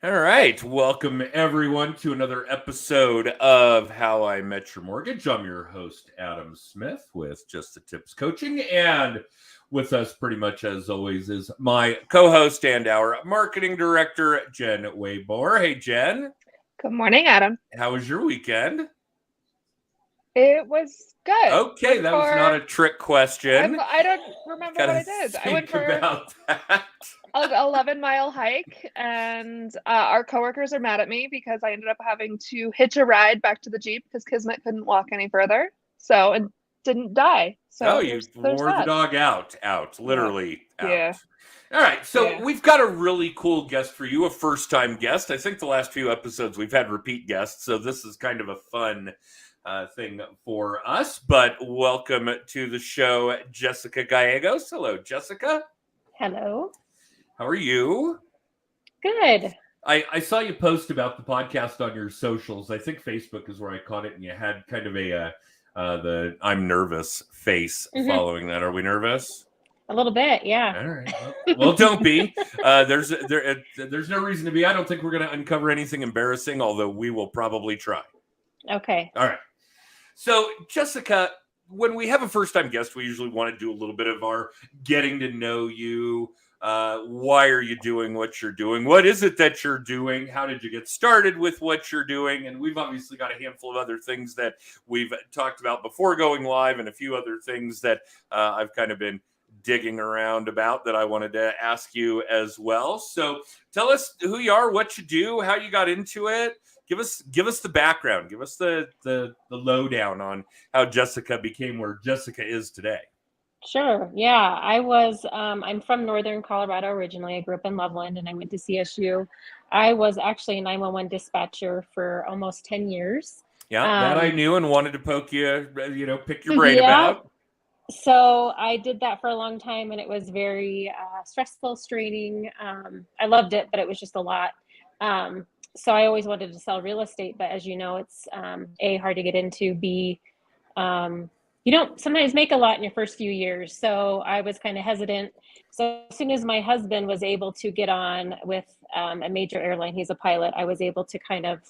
All right. Welcome, everyone, to another episode of How I Met Your Mortgage. I'm your host, Adam Smith, with Just the Tips Coaching. And with us, pretty much as always, is my co host and our marketing director, Jen Waybore. Hey, Jen. Good morning, Adam. How was your weekend? It was good. Okay, that was not a trick question. I don't remember what Gotta I did. I went think for about that. an 11-mile hike, and our coworkers are mad at me because I ended up having to hitch a ride back to the Jeep because Kismet couldn't walk any further. So, and didn't die. Oh, So you there's wore the that. dog out, Yeah. literally out. Yeah. All right, so Yeah. we've got a really cool guest for you, a first-time guest. I think the last few episodes we've had repeat guests, so this is kind of a fun thing for us. But welcome to the show, Jessica Gallegos. Hello, Jessica. Hello. How are you? Good. I saw you post about the podcast on your socials. I think Facebook is where I caught it, and you had kind of the I'm nervous face following that. Are we nervous? A little bit, yeah. All right. Well, don't be. There's no reason to be. I don't think we're going to uncover anything embarrassing, although we will probably try. Okay. All right. So, Jessica, when we have a first-time guest, we usually want to do a little bit of our getting to know you. Why are you doing what you're doing? What is it that you're doing? How did you get started with what you're doing? And we've obviously got a handful of other things that we've talked about before going live, and a few other things that I've kind of been digging around about that I wanted to ask you as well. So tell us who you are, what you do, how you got into it. Give us the background. Give us the lowdown on how Jessica became where Jessica is today. Sure. Yeah. I'm from Northern Colorado originally. I grew up in Loveland and I went to CSU. I was actually a 911 dispatcher for almost 10 years. Yeah, that I knew and wanted to poke you, pick your brain Yeah. about. So I did that for a long time and it was very stressful, straining. I loved it, but it was just a lot. So I always wanted to sell real estate, but as you know, it's A, hard to get into, B, you don't sometimes make a lot in your first few years. So I was kind of hesitant. So as soon as my husband was able to get on with a major airline, he's a pilot, I was able to kind of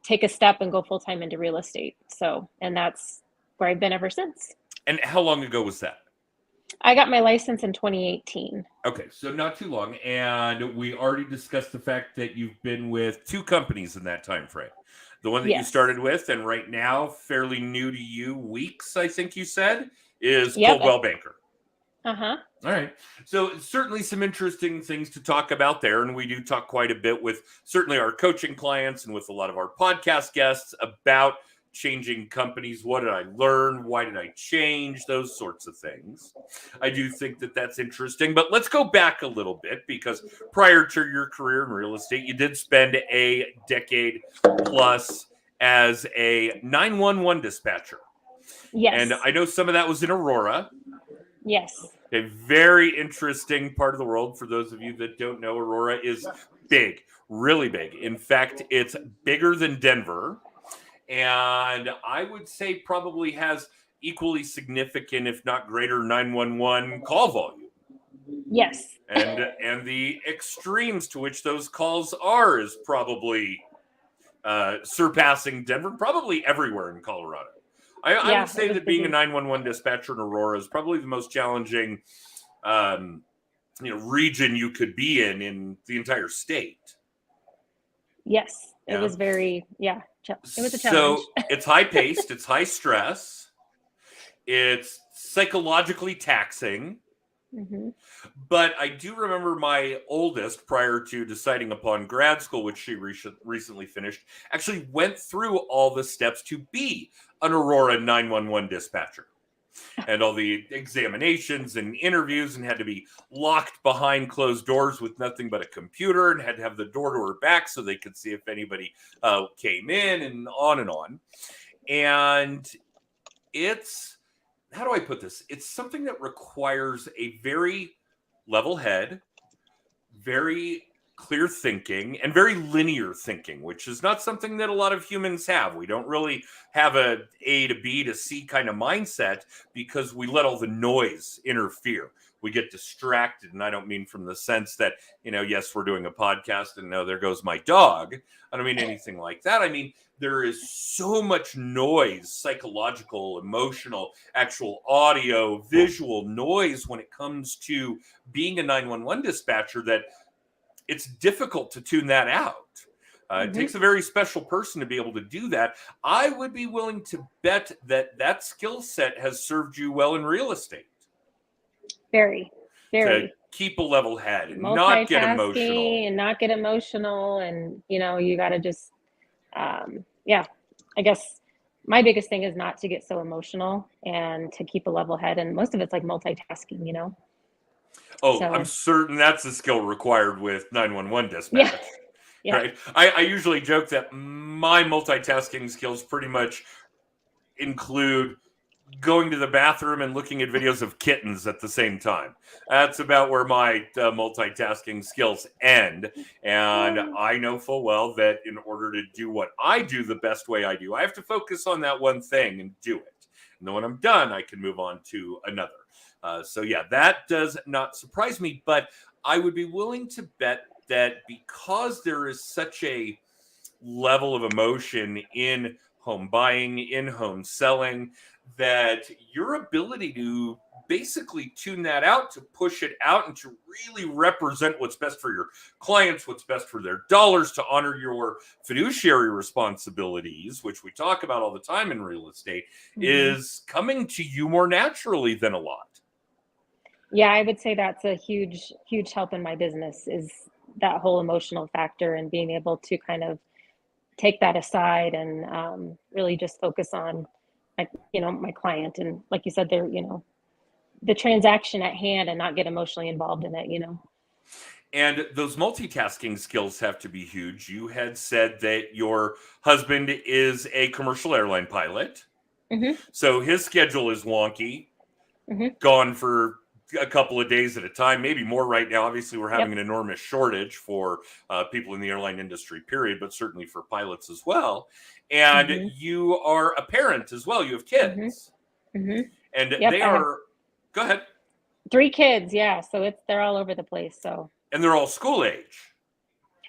take a step and go full-time into real estate. So, and that's where I've been ever since. And how long ago was that? I got my license in 2018. Okay, so not too long. And we already discussed the fact that you've been with two companies in that time frame. The one that you started with, and right now, fairly new to you, weeks, I think you said, is Coldwell Banker. Uh-huh. All right. So certainly some interesting things to talk about there. And we do talk quite a bit with certainly our coaching clients and with a lot of our podcast guests about changing companies. What did I learn? Why did I change? Those sorts of things. I do think that that's interesting. But let's go back a little bit, because prior to your career in real estate, you did spend a decade plus as a 911 dispatcher. Yes. And I know some of that was in Aurora. Yes. A very interesting part of the world. For those of you that don't know, Aurora is big, really big. In fact, it's bigger than Denver. And I would say probably has equally significant, if not greater, 911 call volume. Yes. And the extremes to which those calls are is probably surpassing Denver, probably everywhere in Colorado. I would say that being a 911 dispatcher in Aurora is probably the most challenging region you could be in the entire state. Yes. It was very, it was a challenge. So it's high paced, it's high stress, it's psychologically taxing. Mm-hmm. But I do remember my oldest, prior to deciding upon grad school, which she recently finished, actually went through all the steps to be an Aurora 911 dispatcher. And all the examinations and interviews, and had to be locked behind closed doors with nothing but a computer, and had to have the door to her back so they could see if anybody came in, and on and on. And it's, how do I put this? It's something that requires a very level head, very clear thinking and very linear thinking, which is not something that a lot of humans have. We don't really have a A to B to C kind of mindset because we let all the noise interfere. We get distracted. And I don't mean from the sense that, yes, we're doing a podcast and no, there goes my dog. I don't mean anything like that. I mean, there is so much noise, psychological, emotional, actual audio, visual noise when it comes to being a 911 dispatcher that it's difficult to tune that out. It takes a very special person to be able to do that. I would be willing to bet that skill set has served you well in real estate. Very, very. To keep a level head and not get emotional. And not get emotional. And, you got to just, I guess my biggest thing is not to get so emotional and to keep a level head. And most of it's like multitasking, Oh, so, I'm certain that's a skill required with 911 dispatch. Yeah. Yeah. Right. I usually joke that my multitasking skills pretty much include going to the bathroom and looking at videos of kittens at the same time. That's about where my multitasking skills end. And I know full well that in order to do what I do the best way I do, I have to focus on that one thing and do it. And then when I'm done, I can move on to another. So yeah, that does not surprise me, but I would be willing to bet that because there is such a level of emotion in home buying, in home selling, that your ability to basically tune that out, to push it out, and to really represent what's best for your clients, what's best for their dollars, to honor your fiduciary responsibilities, which we talk about all the time in real estate, is coming to you more naturally than a lot. Yeah, I would say that's a huge, huge help in my business, is that whole emotional factor and being able to kind of take that aside and really just focus on, my client. And like you said, they're, the transaction at hand and not get emotionally involved in it, And those multitasking skills have to be huge. You had said that your husband is a commercial airline pilot. So his schedule is wonky, gone for a couple of days at a time, maybe more right now. Obviously, we're having an enormous shortage for people in the airline industry, period, but certainly for pilots as well. And you are a parent as well. You have kids. And they are, go ahead. 3 kids, yeah. So they're all over the place. So. And they're all school age.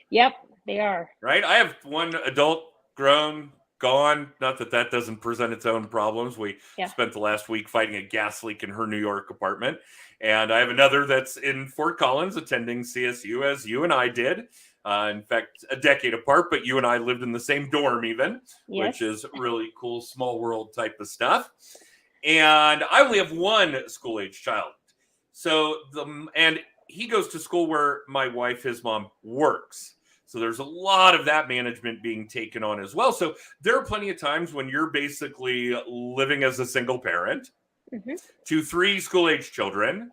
Yep, they are. Right? I have one adult, grown, gone. Not that doesn't present its own problems. We spent the last week fighting a gas leak in her New York apartment. And I have another that's in Fort Collins attending CSU, as you and I did. In fact, a decade apart, but you and I lived in the same dorm even, which is really cool, small world type of stuff. And I only have one school-age child. So and he goes to school where my wife, his mom, works. So there's a lot of that management being taken on as well. So there are plenty of times when you're basically living as a single parent to 3 school-age children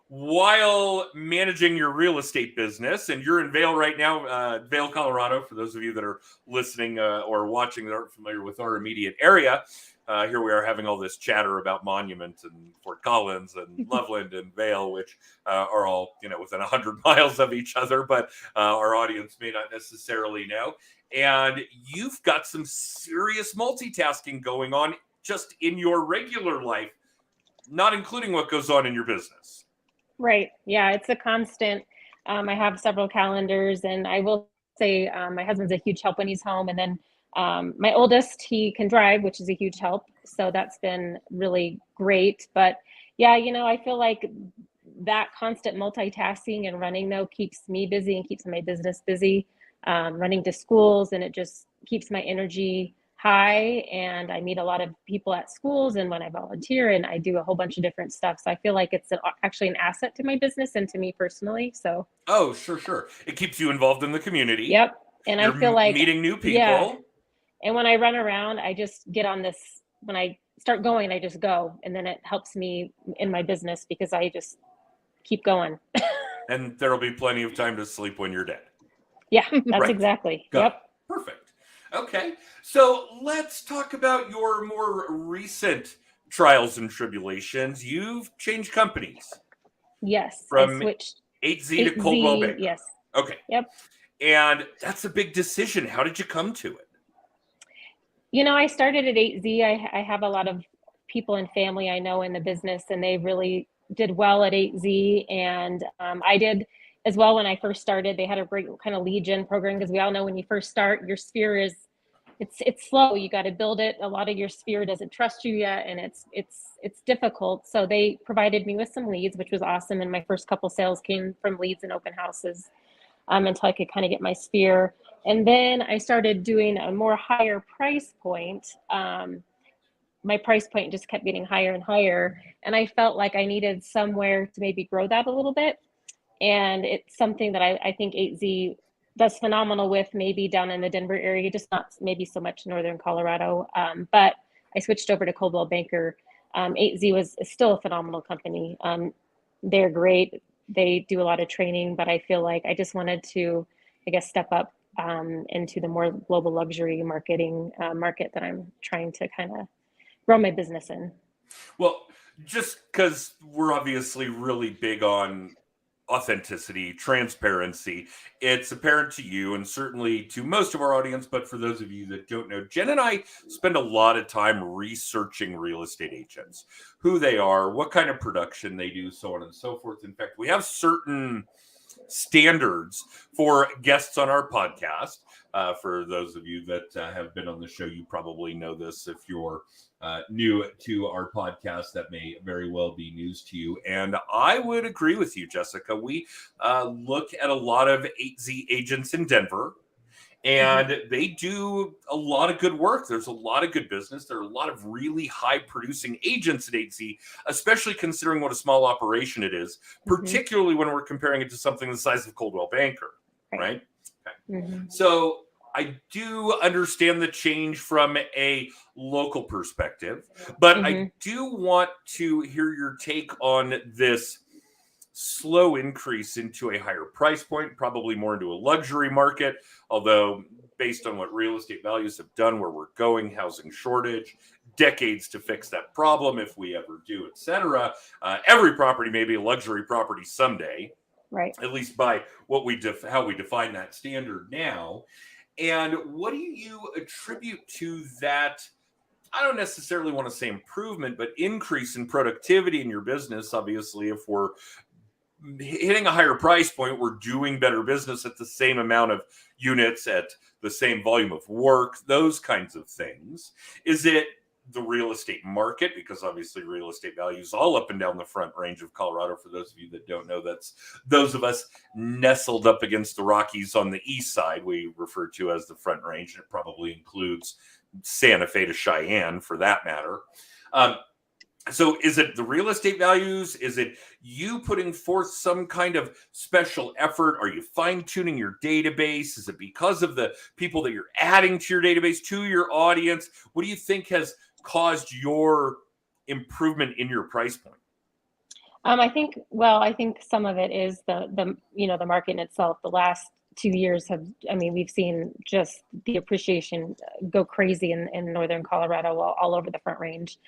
while managing your real estate business. And you're in Vail right now, Vail, Colorado, for those of you that are listening or watching that aren't familiar with our immediate area. Here we are having all this chatter about Monument and Fort Collins and Loveland and Vail, which are all, within 100 miles of each other, but our audience may not necessarily know. And you've got some serious multitasking going on just in your regular life, not including what goes on in your business. Right. Yeah, it's a constant. I have several calendars, and I will say my husband's a huge help when he's home. And then my oldest, he can drive, which is a huge help. So that's been really great. But yeah, I feel like that constant multitasking and running, though, keeps me busy and keeps my business busy, running to schools, and it just keeps my energy high. And I meet a lot of people at schools and when I volunteer, and I do a whole bunch of different stuff. So I feel like it's actually an asset to my business and to me personally. So. Oh, sure. It keeps you involved in the community. Yep. And I feel like meeting new people. Yeah. And when I run around, I just get on this, when I start going, I just go. And then it helps me in my business because I just keep going. And there'll be plenty of time to sleep when you're dead. Yeah, that's exactly. Yep. Perfect. Okay. So let's talk about your more recent trials and tribulations. You've changed companies. Yes. From I switched 8Z to Coldwell Banker. Yes. Okay. Yep. And that's a big decision. How did you come to it? I started at 8Z. I have a lot of people and family I know in the business, and they really did well at 8Z. And I did as well when I first started. They had a great kind of lead gen program, because we all know when you first start, your sphere is it's slow. You got to build it. A lot of your sphere doesn't trust you yet, and it's difficult. So they provided me with some leads, which was awesome. And my first couple sales came from leads and open houses, until I could kind of get my sphere. And then I started doing a more higher price point. My price point just kept getting higher and higher, and I felt like I needed somewhere to maybe grow that a little bit. And it's something that I think 8Z does phenomenal with, maybe down in the Denver area, just not maybe so much northern Colorado. But I switched over to Coldwell Banker. 8Z is still a phenomenal company. They're great. They do a lot of training, but I feel like I just wanted to, I guess, step up into the more global luxury marketing market that I'm trying to kind of grow my business in. Well, just because we're obviously really big on authenticity, transparency, it's apparent to you and certainly to most of our audience, but for those of you that don't know, Jen and I spend a lot of time researching real estate agents, who they are, what kind of production they do, so on and so forth. In fact, we have certain standards for guests on our podcast. For those of you that have been on the show, you probably know this. If you're new to our podcast, that may very well be news to you. And I would agree with you, Jessica. We look at a lot of 8Z agents in Denver, and they do a lot of good work. There's a lot of good business. There are a lot of really high producing agents at 8Z, especially considering what a small operation it is, particularly when we're comparing it to something the size of Coldwell Banker, right? Okay. So I do understand the change from a local perspective, but I do want to hear your take on this slow increase into a higher price point, probably more into a luxury market, although based on what real estate values have done, where we're going, housing shortage, decades to fix that problem if we ever do, etc. Every property may be a luxury property someday, right? At least by what how we define that standard now. And what do you attribute to that? I don't necessarily want to say improvement, but increase in productivity in your business. Obviously, if we're hitting a higher price point, we're doing better business at the same amount of units, at the same volume of work, those kinds of things. Is it the real estate market? Because obviously real estate values all up and down the Front Range of Colorado. For those of you that don't know, that's those of us nestled up against the Rockies on the east side, we refer to as the Front Range. And it probably includes Santa Fe to Cheyenne, for that matter. So is it the real estate values? Is it you putting forth some kind of special effort? Are you fine-tuning your database? Is it because of the people that you're adding to your database, to your audience? What do you think has caused your improvement in your price point? I think some of it is the market in itself. The last 2 years we've seen just the appreciation go crazy in northern Colorado, all over the Front Range.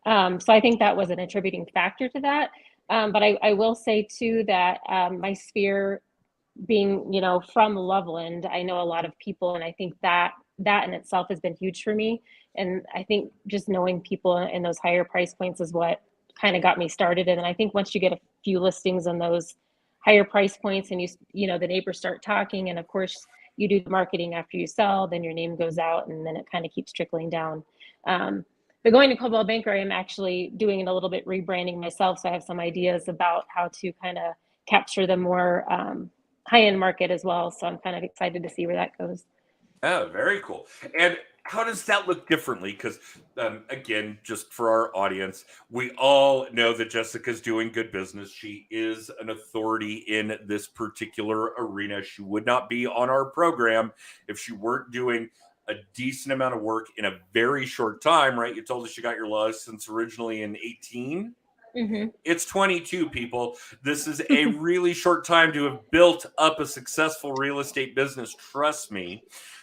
So I think that was an attributing factor to that. But I will say too that my sphere being, from Loveland, I know a lot of people, and I think that in itself has been huge for me. And I think just knowing people in those higher price points is what kind of got me started. And I think once you get a few listings on those higher price points, and the neighbors start talking, and of course you do the marketing after you sell, then your name goes out, and then it kind of keeps trickling down. But going to Coldwell Banker, I am actually doing a little bit rebranding myself. So I have some ideas about how to kind of capture the more high-end market as well. So I'm kind of excited to see where that goes. Oh, very cool. And how does that look differently? Because again, just for our audience, we all know that Jessica's doing good business. She is an authority in this particular arena. She would not be on our program if she weren't doing a decent amount of work in a very short time, right? You told us you got your license originally in 18. It's 22, people. This is a really short time to have built up a successful real estate business. Trust me.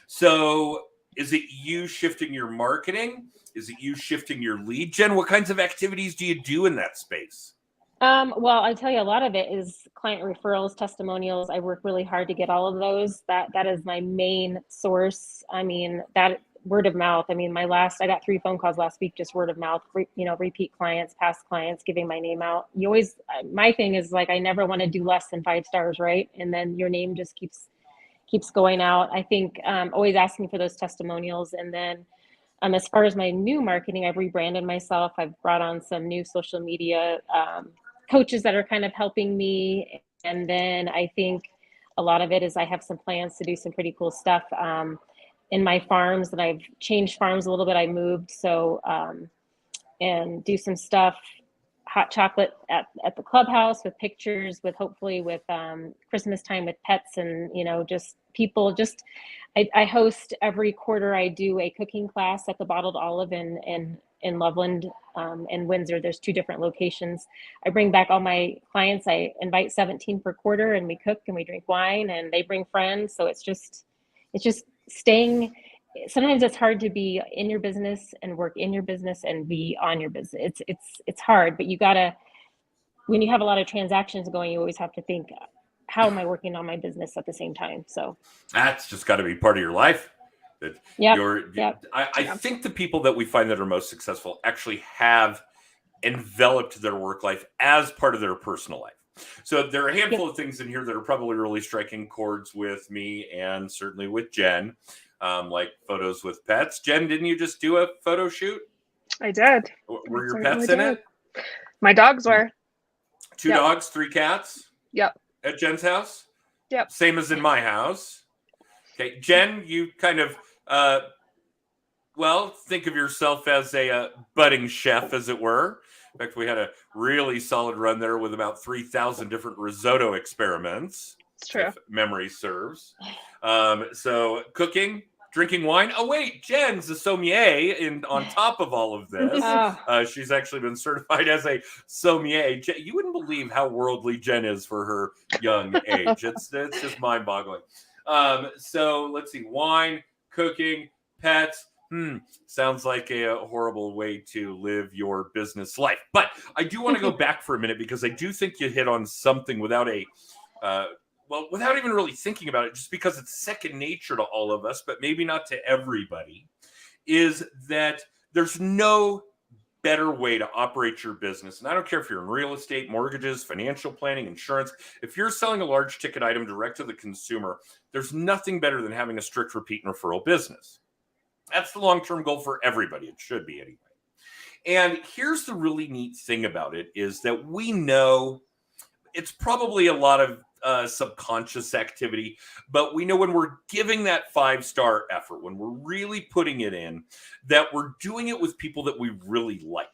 So is it you shifting your marketing? Is it you shifting your lead gen? What kinds of activities do you do in that space? Well, I tell you, a lot of it is client referrals, testimonials. I work really hard to get all of those. That is my main source. I mean, that word of mouth. I mean, I got 3 phone calls last week, just word of mouth. Repeat clients, past clients, giving my name out. My thing is like, I never want to do less than 5 stars, right? And then your name just keeps going out. I think always asking for those testimonials, and then. As far as my new marketing, I've rebranded myself. I've brought on some new social media coaches that are kind of helping me. And then I think a lot of it is I have some plans to do some pretty cool stuff in my farms, and I've changed farms a little bit. I moved, and do some stuff, hot chocolate at the clubhouse with pictures, hopefully with Christmas time with pets, and just people. I host every quarter. I do a cooking class at the Bottled Olive in Loveland and Windsor. There's 2 different locations. I bring back all my clients. I invite 17 per quarter, and we cook and we drink wine, and they bring friends. So it's just staying. Sometimes it's hard to be in your business and work in your business and be on your business. It's hard, but you gotta, when you have a lot of transactions going, you always have to think, how am I working on my business at the same time? So that's just got to be part of your life. Yep. I think the people that we find that are most successful actually have enveloped their work life as part of their personal life. So there are a handful of things in here that are probably really striking chords with me, and certainly with Jen, like photos with pets. Jen, didn't you just do a photo shoot? I did. Were your pets in it? My dogs were. 2 dogs, 3 cats? Yep. At Jen's house? Yep. Same as in my house. Okay, Jen, you kind of, think of yourself as a budding chef, as it were. In fact, we had a really solid run there with about 3,000 different risotto experiments. It's true. If memory serves. So cooking, drinking wine. Oh, wait, Jen's a sommelier on top of all of this. She's actually been certified as a sommelier. You wouldn't believe how worldly Jen is for her young age. It's just mind-boggling. So let's see, wine, cooking, pets. Sounds like a horrible way to live your business life. But I do want to go back for a minute, because I do think you hit on something without even really thinking about it, just because it's second nature to all of us, but maybe not to everybody, is that there's no better way to operate your business. And I don't care if you're in real estate, mortgages, financial planning, insurance. If you're selling a large ticket item direct to the consumer, there's nothing better than having a strict repeat and referral business. That's the long-term goal for everybody. It should be anyway. And here's the really neat thing about it, is that we know it's probably a lot of subconscious activity, but we know when we're giving that 5-star effort, when we're really putting it in, that we're doing it with people that we really like,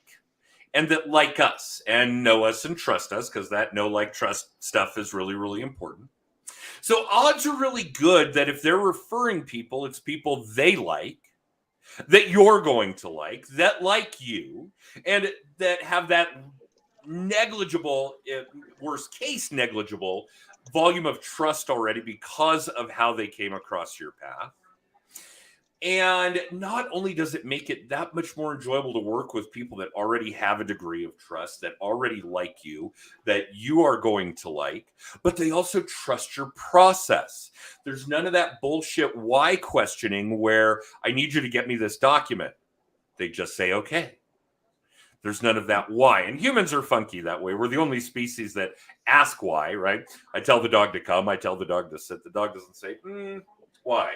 and that like us and know us and trust us, because that know, like, trust stuff is really, really important. So odds are really good that if they're referring people, it's people they like, that you're going to like you, and that have that negligible, worst case negligible, volume of trust already because of how they came across your path. And not only does it make it that much more enjoyable to work with people that already have a degree of trust, that already like you, that you are going to like, but they also trust your process. There's none of that bullshit why questioning where I need you to get me this document. They just say, okay. There's none of that why. And humans are funky that way. We're the only species that ask why, right? I tell the dog to come. I tell the dog to sit. The dog doesn't say, why?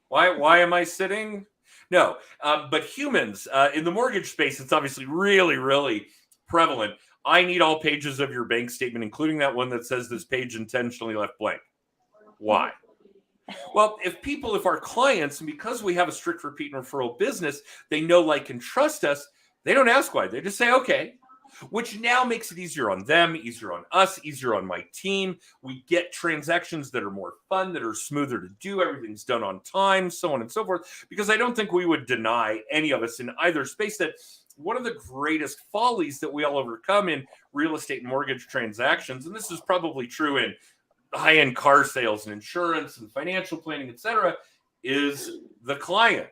Why am I sitting? No. But humans, in the mortgage space, it's obviously really, really prevalent. I need all pages of your bank statement, including that one that says this page intentionally left blank. Why? Well, if our clients, and because we have a strict repeat and referral business, they know, like, and trust us, they don't ask why. They just say, okay, which now makes it easier on them, easier on us, easier on my team. We get transactions that are more fun, that are smoother to do. Everything's done on time, so on and so forth, because I don't think we would deny, any of us in either space, that one of the greatest follies that we all overcome in real estate and mortgage transactions, and this is probably true in high-end car sales and insurance and financial planning, etc., is the client.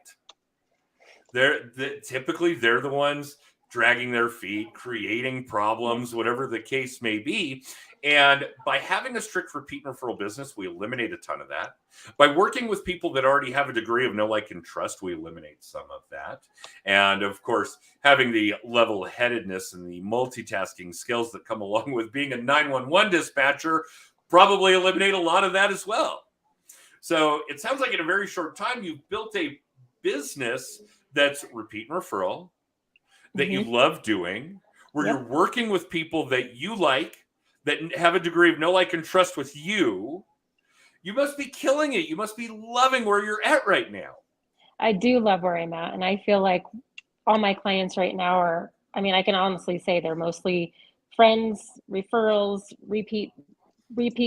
Typically they're the ones dragging their feet, creating problems, whatever the case may be. And by having a strict repeat and referral business, we eliminate a ton of that. By working with people that already have a degree of know, like, and trust, we eliminate some of that. And of course, having the level-headedness and the multitasking skills that come along with being a 911 dispatcher probably eliminate a lot of that as well. So it sounds like in a very short time, you've built a business that's repeat and referral, that you love doing, where you're working with people that you like, that have a degree of know, like, and trust with you. You must be killing it. You must be loving where you're at right now. I do love where I'm at. And I feel like all my clients right now are, I mean, I can honestly say they're mostly friends, referrals, repeat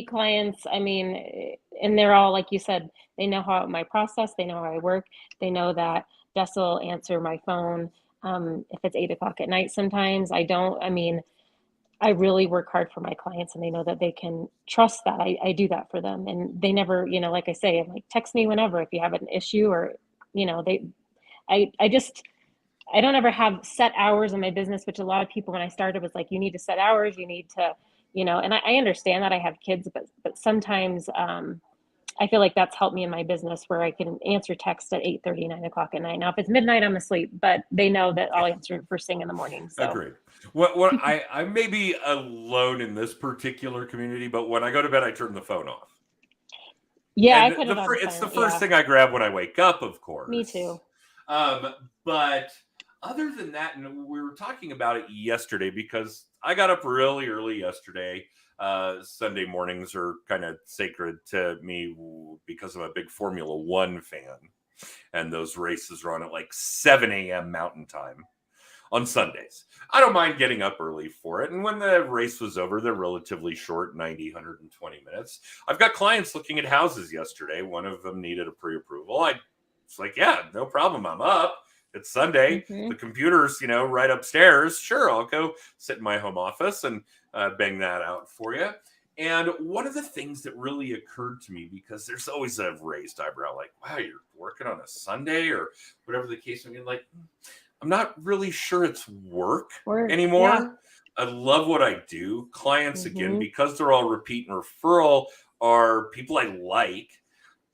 clients. I mean, and they're all, like you said, they know how my process, they know how I work. They know that Jess will answer my phone if it's 8 o'clock at night. Sometimes I don't. I mean, I really work hard for my clients, and they know that they can trust that I do that for them. And they never, you know, like I say, I'm like, text me whenever if you have an issue, or, you know, I don't ever have set hours in my business, which a lot of people, when I started, was like, you need to set hours, you need to, you know, and I understand that I have kids, but sometimes I feel like that's helped me in my business, where I can answer text at 8:30, 9 o'clock at night. Now, if it's midnight, I'm asleep, but they know that I'll answer it first thing in the morning. So. Agreed. What I may be alone in this particular community, but when I go to bed, I turn the phone off. Yeah, and I put it on. it's the first thing I grab when I wake up, of course. Me too. But other than that, and we were talking about it yesterday, because I got up really early yesterday. Sunday mornings are kind of sacred to me because I'm a big Formula One fan. And those races are on at like 7 a.m. Mountain Time on Sundays. I don't mind getting up early for it. And when the race was over, they're relatively short, 90, 120 minutes. I've got clients looking at houses yesterday. One of them needed a pre-approval. It's like, yeah, no problem. I'm up. It's Sunday. The computer's, you know, right upstairs. Sure, I'll go sit in my home office and bang that out for you. And one of the things that really occurred to me, because there's always a raised eyebrow, like, wow, you're working on a Sunday or whatever the case may be. Like, I'm not really sure it's work anymore. Yeah. I love what I do. Clients, again, because they're all repeat and referral, are people I like.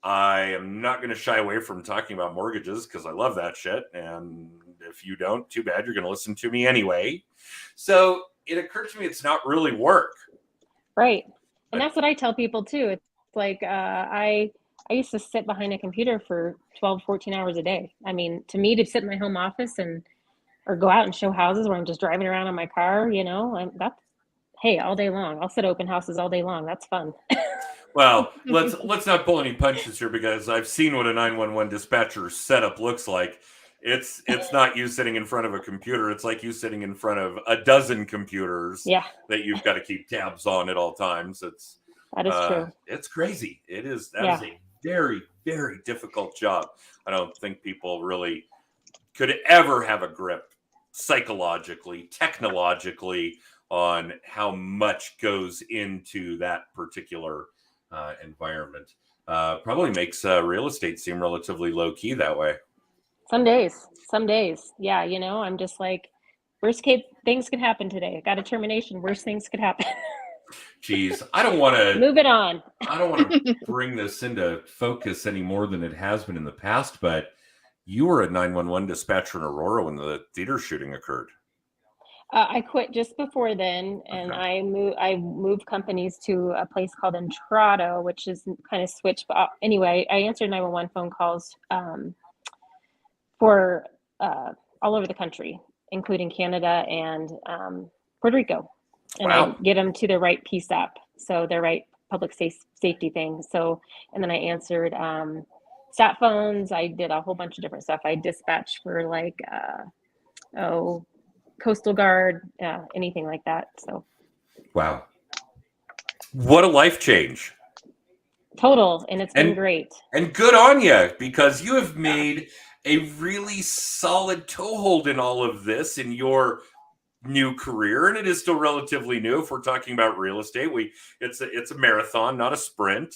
I am not going to shy away from talking about mortgages because I love that shit. And if you don't, too bad. You're going to listen to me anyway. So it occurred to me it's not really work. Right. And that's what I tell people too. It's like I used to sit behind a computer for 12, 14 hours a day. I mean, to me, to sit in my home office or go out and show houses where I'm just driving around in my car, you know, hey, all day long. I'll sit open houses all day long. That's fun. Well, let's not pull any punches here, because I've seen what a 911 dispatcher setup looks like. It's not you sitting in front of a computer. It's like you sitting in front of a dozen computers that you've got to keep tabs on at all times. That is true. It's crazy. It is. That is a very, very difficult job. I don't think people really could ever have a grip psychologically, technologically, on how much goes into that particular environment. Probably makes real estate seem relatively low key that way. Some days. Yeah. You know, I'm just like, worst case things could happen today. I got a termination. Worst things could happen. Geez, I don't want to move it on. I don't want to bring this into focus any more than it has been in the past, but you were a 911 dispatcher in Aurora when the theater shooting occurred. I quit just before then, and I moved companies to a place called Entrado, which is kind of switched. But anyway, I answered 911 phone calls for all over the country, including Canada and Puerto Rico. And I get them to the right PSAP, so the right public safety thing. So, and then I answered sat phones. I did a whole bunch of different stuff. I dispatched for like, Coastal Guard, anything like that. So. Wow. What a life change. Total. And it's been great. And good on you, because you have made a really solid toehold in all of this in your new career, and it is still relatively new. If we're talking about real estate, it's a marathon, not a sprint.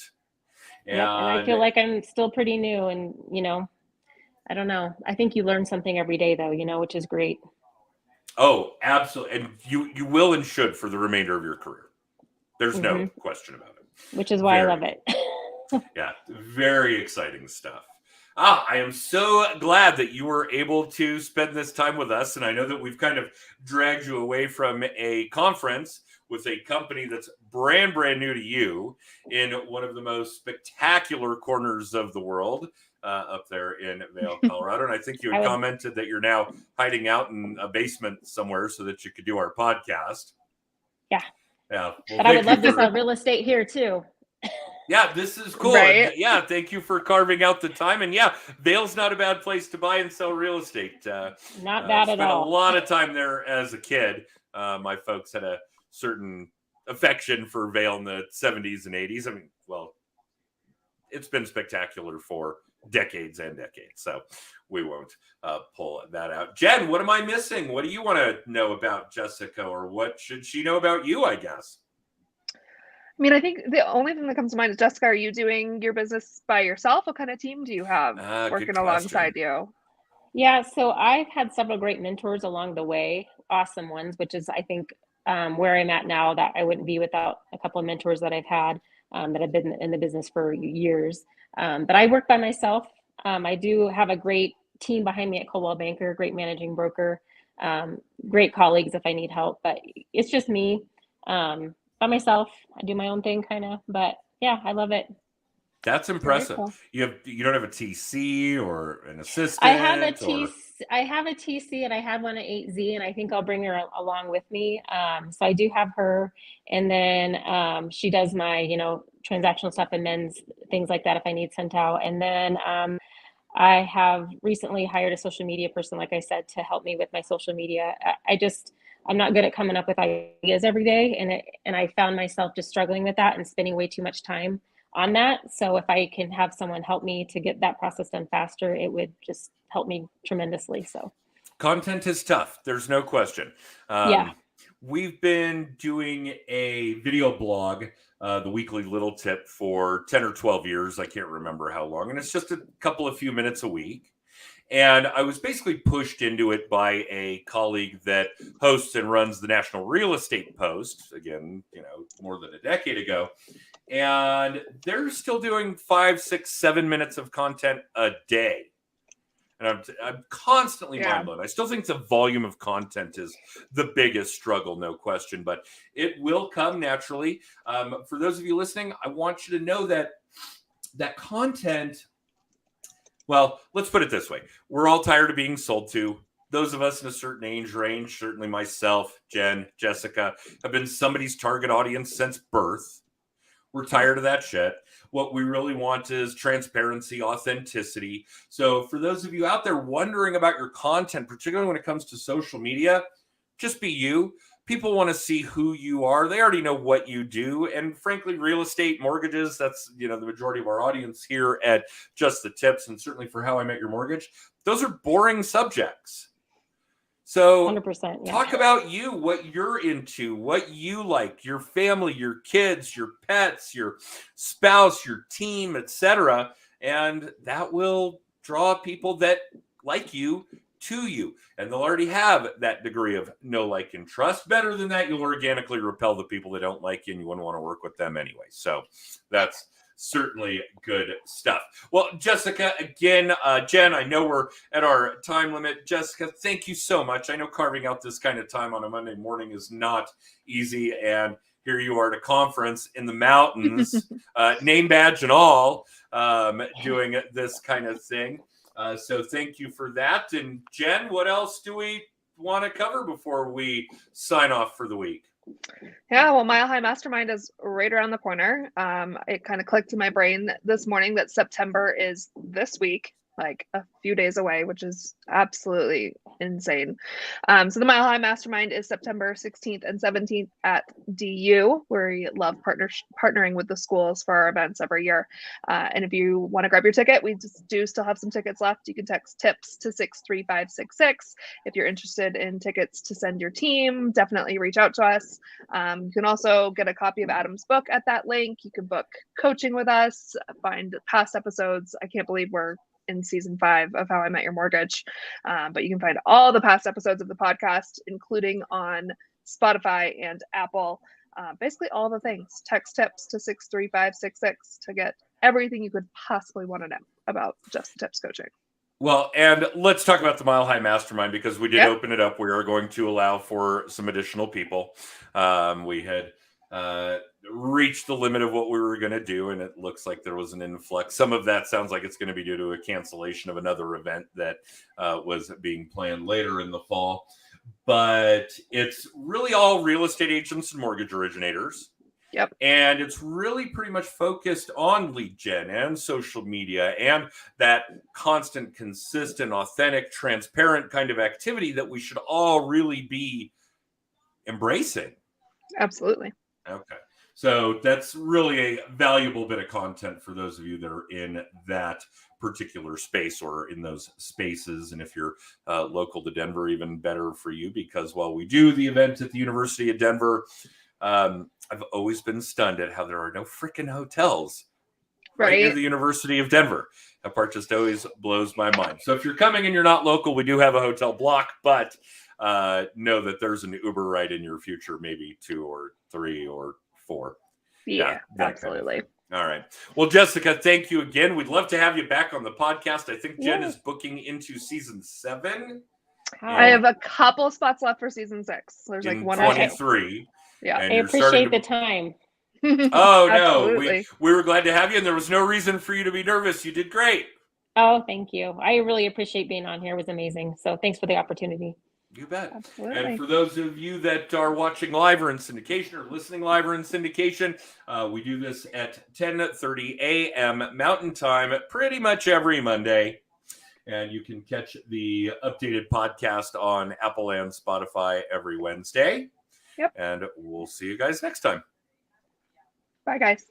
And I feel like I'm still pretty new, and you know, I don't know. I think you learn something every day, though, you know, which is great. Oh, absolutely. And you will and should for the remainder of your career. There's no question about it. Which is why I love it. Yeah, very exciting stuff. I am so glad that you were able to spend this time with us. And I know that we've kind of dragged you away from a conference with a company that's brand new to you in one of the most spectacular corners of the world, up there in Vail, Colorado. And I think you had commented that you're now hiding out in a basement somewhere so that you could do our podcast. Yeah. Yeah. Well, but I would love to sell real estate here too. Yeah, this is cool. Right? And yeah, thank you for carving out the time. And yeah, Vail's not a bad place to buy and sell real estate. Not bad at all. Spent a lot of time there as a kid. My folks had a certain affection for Vail in the 70s and 80s. I mean, well, it's been spectacular for decades and decades. So we won't pull that out. Jen, what am I missing? What do you want to know about Jessica, or what should she know about you, I guess? I mean, I think the only thing that comes to mind is, Jessica, are you doing your business by yourself? What kind of team do you have working alongside you? Yeah, so I've had several great mentors along the way, awesome ones, which is, I think, where I'm at now, that I wouldn't be without a couple of mentors that I've had that have been in the business for years. But I work by myself. I do have a great team behind me at Coldwell Banker, great managing broker, great colleagues if I need help, but it's just me. By myself. I do my own thing kind of, but yeah, I love it. That's impressive. Cool. You don't have a TC or an assistant? I have a TC and I have one at 8Z, and I think I'll bring her along with me. So I do have her, and then she does my, transactional stuff and men's things like that if I need sent out. And then I have recently hired a social media person, like I said, to help me with my social media. I'm not good at coming up with ideas every day. And I found myself just struggling with that and spending way too much time on that. So if I can have someone help me to get that process done faster, it would just help me tremendously. So content is tough. There's no question. Yeah. We've been doing a video blog, the Weekly Little Tip, for 10 or 12 years. I can't remember how long. And it's just a few minutes a week. And I was basically pushed into it by a colleague that hosts and runs the National Real Estate Post, again, more than a decade ago. And they're still doing 5, 6, 7 minutes of content a day. And I'm constantly mind blown. I still think the volume of content is the biggest struggle, no question, but it will come naturally. For those of you listening, I want you to know that content, well, let's put it this way. We're all tired of being sold to. Those of us in a certain age range, certainly myself, Jen, Jessica, have been somebody's target audience since birth. We're tired of that shit. What we really want is transparency, authenticity. So for those of you out there wondering about your content, particularly when it comes to social media, just be you. People want to see who you are. They already know what you do. And frankly, real estate, mortgages, that's, the majority of our audience here at Just the Tips, and certainly for How I Met Your Mortgage, those are boring subjects. So 100%, talk about you, what you're into, what you like, your family, your kids, your pets, your spouse, your team, etc. And that will draw people that like you to you. And they'll already have that degree of know, like, and trust. Better than that, you'll organically repel the people that don't like you, and you wouldn't want to work with them anyway. So that's certainly good stuff. Well, Jessica, again, Jen, I know we're at our time limit. Jessica, thank you so much. I know carving out this kind of time on a Monday morning is not easy, and here you are at a conference in the mountains, name badge and all, doing this kind of thing. So thank you for that. And Jen, what else do we want to cover before we sign off for the week? Yeah, well, Mile High Mastermind is right around the corner. It kind of clicked in my brain this morning that September is this week, like a few days away, which is absolutely insane. So the Mile High Mastermind is September 16th and 17th at DU. We love partnering with the schools for our events every year. And if you want to grab your ticket, we do still have some tickets left. You can text TIPS to 63566. If you're interested in tickets to send your team, definitely reach out to us. You can also get a copy of Adam's book at that link. You can book coaching with us, find past episodes. I can't believe we're in season 5 of How I Met Your Mortgage. But you can find all the past episodes of the podcast, including on Spotify and Apple. Basically all the things. Text tips to 63566 to get everything you could possibly want to know about Just Tips coaching. Well, and let's talk about the Mile High Mastermind, because we did Yep. open it up. We are going to allow for some additional people. We had reached the limit of what we were going to do, and it looks like there was an influx. Some of that sounds like it's going to be due to a cancellation of another event that was being planned later in the fall. But it's really all real estate agents and mortgage originators. Yep. And it's really pretty much focused on lead gen and social media and that constant, consistent, authentic, transparent kind of activity that we should all really be embracing. Absolutely. Okay. So that's really a valuable bit of content for those of you that are in that particular space or in those spaces. And if you're local to Denver, even better for you, because while we do the event at the University of Denver, I've always been stunned at how there are no freaking hotels right near the University of Denver. That part just always blows my mind. So if you're coming and you're not local, we do have a hotel block, but know that there's an Uber ride in your future, maybe 2 or 3 or 4. Yeah, absolutely. Kind of. All right. Well, Jessica, thank you again. We'd love to have you back on the podcast. I think Jen is booking into season 7. I have a couple spots left for season 6. There's like 1 or 23. Yeah, I appreciate the time. Oh, no. We were glad to have you, and there was no reason for you to be nervous. You did great. Oh, thank you. I really appreciate being on here. It was amazing. So thanks for the opportunity. You bet. Absolutely. And for those of you that are watching live or in syndication or listening live or in syndication, we do this at 10:30 a.m. Mountain Time pretty much every Monday. And you can catch the updated podcast on Apple and Spotify every Wednesday. Yep. And we'll see you guys next time. Bye, guys.